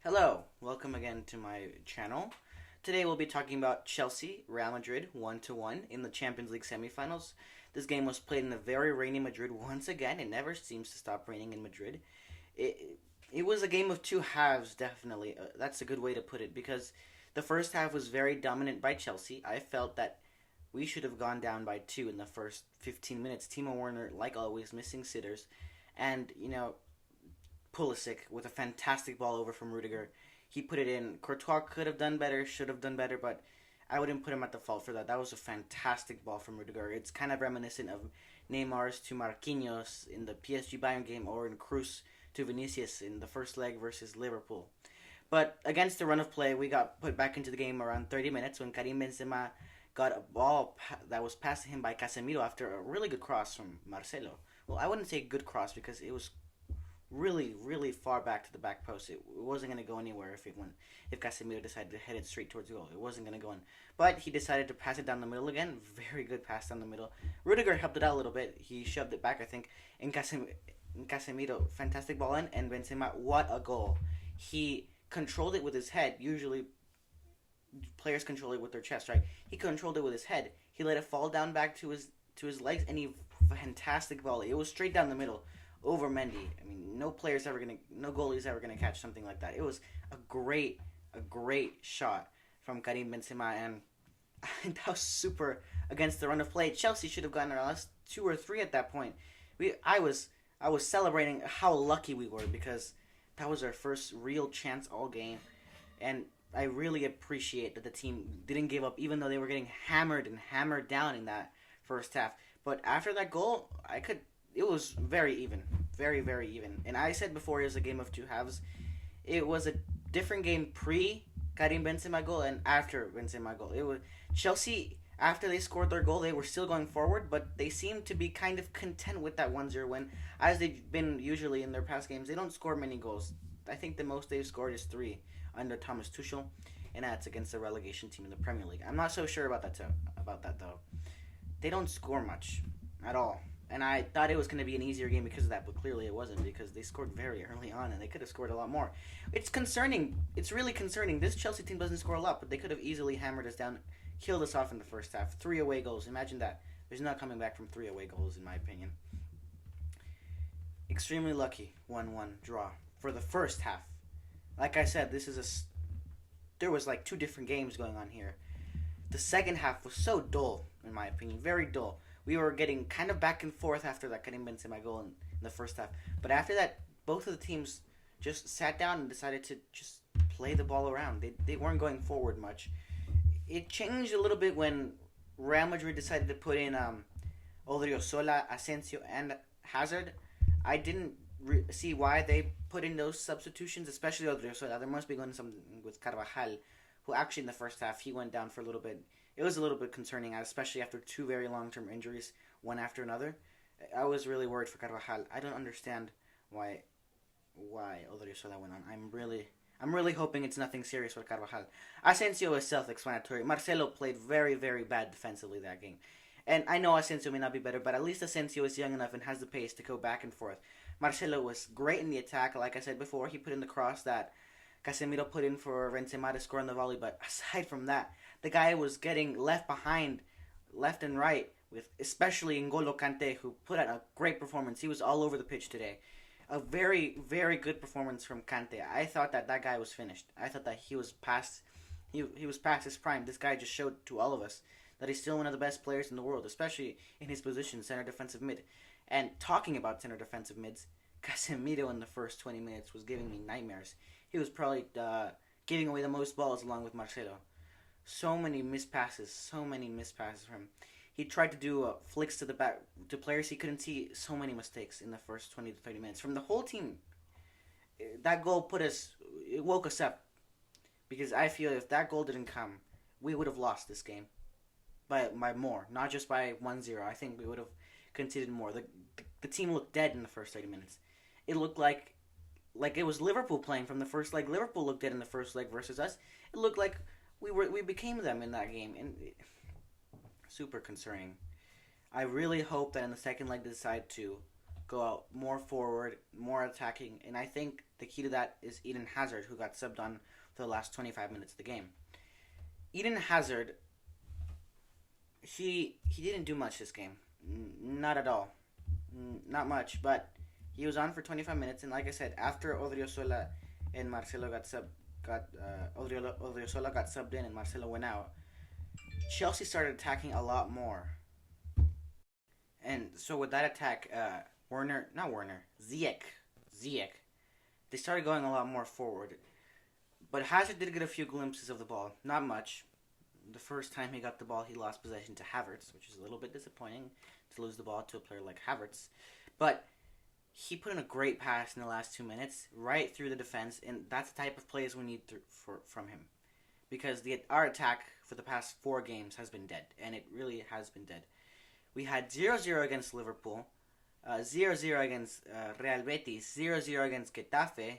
Hello, welcome again to my channel. Today we'll be talking about Chelsea, Real Madrid 1-1 in the Champions League semifinals. This game was played in a very rainy Madrid once again. It never seems to stop raining in Madrid. It was a game of two halves, definitely. That's a good way to put it because the first half was very dominant by Chelsea. I felt that we should have gone down by two in the first 15 minutes. Timo Werner, like always, missing sitters. And, Pulisic with a fantastic ball over from Rudiger. He put it in. Courtois could have done better, should have done better, but I wouldn't put him at the fault for that. That was a fantastic ball from Rudiger. It's kind of reminiscent of Neymar's to Marquinhos in the PSG Bayern game or in Cruz to Vinicius in the first leg versus Liverpool. But against the run of play, we got put back into the game around 30 minutes when Karim Benzema got a ball that was passed to him by Casemiro after a really good cross from Marcelo. Well, I wouldn't say good cross because it was really, really far back to the back post. It wasn't going to go anywhere if Casemiro decided to head it straight towards goal. It wasn't going to go in. But he decided to pass it down the middle again. Very good pass down the middle. Rudiger helped it out a little bit. He shoved it back, I think. And Casemiro, fantastic ball in. And Benzema, what a goal. He controlled it with his head. Usually players control it with their chest, right? He controlled it with his head. He let it fall down back to his legs, and fantastic volley. It was straight down the middle over Mendy. I mean, no goalie's ever gonna catch something like that. It was a great shot from Karim Benzema, and that was super against the run of play. Chelsea should have gotten our last two or three at that point. I was celebrating how lucky we were because that was our first real chance all game, and I really appreciate that the team didn't give up, even though they were getting hammered and hammered down in that first half. But after that goal, it was very even, very, very even. And I said before it was a game of two halves. It was a different game pre Karim Benzema goal and after Benzema goal. It was Chelsea after they scored their goal. They were still going forward, but they seemed to be kind of content with that 1-0 win, as they've been usually in their past games. They don't score many goals. I think the most they've scored is 3 under Thomas Tuchel, and that's against the relegation team in the Premier League. I'm not so sure about that though. They don't score much at all. And I thought it was going to be an easier game because of that, but clearly it wasn't because they scored very early on and they could have scored a lot more. It's concerning. It's really concerning. This Chelsea team doesn't score a lot, but they could have easily hammered us down, killed us off in the first half. 3 away goals. Imagine that. There's not coming back from 3 away goals, in my opinion. Extremely lucky 1-1 draw for the first half. Like I said, there was like 2 different games going on here. The second half was so dull, in my opinion. Very dull. We were getting kind of back and forth after that Karim Benzema goal in the first half. But after that, both of the teams just sat down and decided to just play the ball around. They weren't going forward much. It changed a little bit when Real Madrid decided to put in Odriozola, Asensio, and Hazard. I didn't see why they put in those substitutions, especially Odriozola. There must be going something with Carvajal, who actually in the first half, he went down for a little bit. It was a little bit concerning, especially after 2 very long-term injuries, one after another. I was really worried for Carvajal. I don't understand why Odriozola went on. I'm really hoping it's nothing serious with Carvajal. Asensio is self-explanatory. Marcelo played very, very bad defensively that game. And I know Asensio may not be better, but at least Asensio is young enough and has the pace to go back and forth. Marcelo was great in the attack. Like I said before, he put in the cross that Casemiro put in for Benzema to score on the volley. But aside from that, the guy was getting left behind, left and right, with especially N'Golo Kante, who put out a great performance. He was all over the pitch today. A very, very good performance from Kante. I thought that guy was finished. I thought that he was past his prime. This guy just showed to all of us that he's still one of the best players in the world, especially in his position, center defensive mid. And talking about center defensive mids, Casemiro in the first 20 minutes was giving me nightmares. He was probably giving away the most balls along with Marcelo. So many missed passes from him. He tried to do flicks to the back to players he couldn't see. So many mistakes in the first 20 to 30 minutes from the whole team. That goal it woke us up, because I feel if that goal didn't come, we would have lost this game by more, not just by 1-0. I think we would have conceded more. The team looked dead in the first 30 minutes. It looked like it was Liverpool playing from the first leg. Liverpool looked dead in the first leg versus us. It looked like we became them in that game, and super concerning. I really hope that in the second leg they decide to go out more forward, more attacking, and I think The key to that is Eden Hazard, who got subbed on for the last 25 minutes of the game. Eden Hazard, he didn't do much this game. Not at all. Not much, but he was on for 25 minutes, and like I said, after Odriozola and Marcelo Odriozola got subbed in and Marcelo went out, Chelsea started attacking a lot more. And so with that attack, Ziyech, they started going a lot more forward. But Hazard did get a few glimpses of the ball. Not much. The first time he got the ball, he lost possession to Havertz, which is a little bit disappointing to lose the ball to a player like Havertz. But he put in a great pass in the last 2 minutes, right through the defense, and that's the type of plays we need from him. Because our attack for the past 4 games has been dead, and it really has been dead. We had 0-0 against Liverpool, 0-0 against Real Betis, 0-0 against Getafe,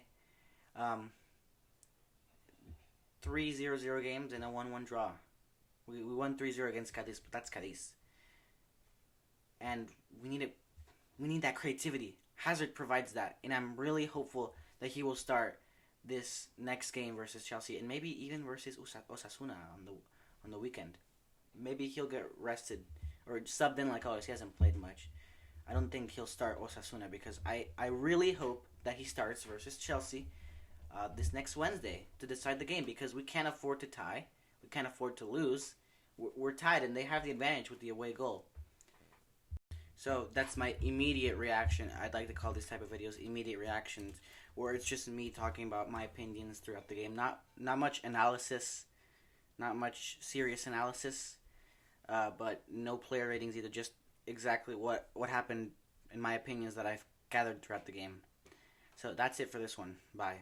3 0-0 games, and a 1-1 draw. We won 3-0 against Cadiz, but that's Cadiz. And we need that creativity. Hazard provides that, and I'm really hopeful that he will start this next game versus Chelsea, and maybe even versus Osasuna on the weekend. Maybe he'll get rested or subbed in like always. He hasn't played much. I don't think he'll start Osasuna because I really hope that he starts versus Chelsea this next Wednesday to decide the game, because we can't afford to tie. We can't afford to lose. We're tied, and they have the advantage with the away goal. So that's my immediate reaction. I'd like to call these type of videos immediate reactions, where it's just me talking about my opinions throughout the game. Not much analysis, not much serious analysis, but no player ratings either. Just exactly what happened in my opinions that I've gathered throughout the game. So that's it for this one. Bye.